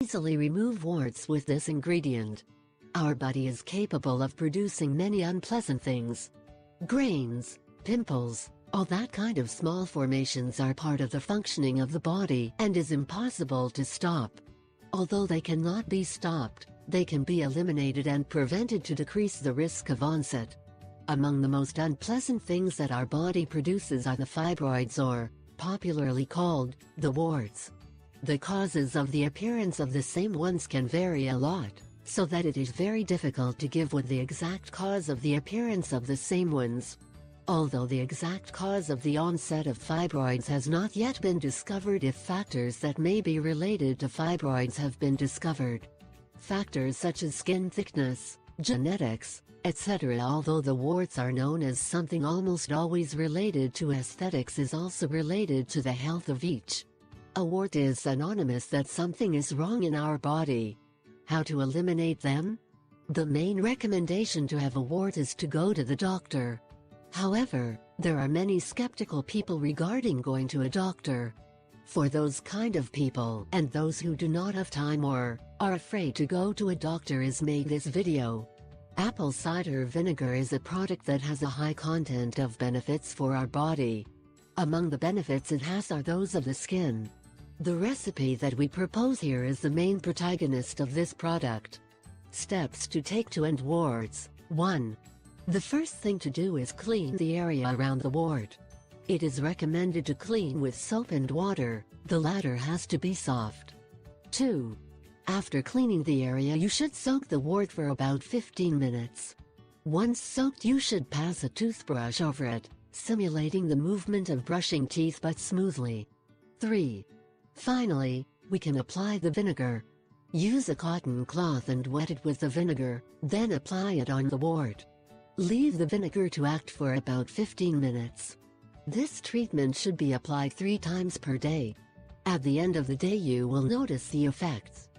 easily remove warts with this ingredient. Our body is capable of producing many unpleasant things. Grains, pimples, all that kind of small formations are part of the functioning of the body and is impossible to stop. Although they cannot be stopped, they can be eliminated and prevented to decrease the risk of onset. Among the most unpleasant things that our body produces are the fibroids, or, popularly called, the warts. The causes of the appearance of the same ones can vary a lot, so that it is very difficult to give with the exact cause of the appearance of the same ones. Although the exact cause of the onset of fibroids has not yet been discovered, if factors that may be related to fibroids have been discovered. Factors such as skin thickness, genetics, etc. Although the warts are known as something almost always related to aesthetics, is also related to the health of each. A wart is synonymous that something is wrong in our body. How to eliminate them? The main recommendation to have a wart is to go to the doctor. However, there are many skeptical people regarding going to a doctor. For those kind of people and those who do not have time or are afraid to go to a doctor is made this video. Apple cider vinegar is a product that has a high content of benefits for our body. Among the benefits it has are those of the skin. The recipe that we propose here is the main protagonist of this product. Steps to take to end warts. 1. The first thing to do is clean the area around the wart. It is recommended to clean with soap and water, the latter has to be soft. 2. After cleaning the area, you should soak the wart for about 15 minutes. Once soaked, you should pass a toothbrush over it, simulating the movement of brushing teeth but smoothly. 3. Finally, we can apply the vinegar. Use a cotton cloth and wet it with the vinegar, then apply it on the wart. Leave the vinegar to act for about 15 minutes. This treatment should be applied 3 times per day. At the end of the day you will notice the effects.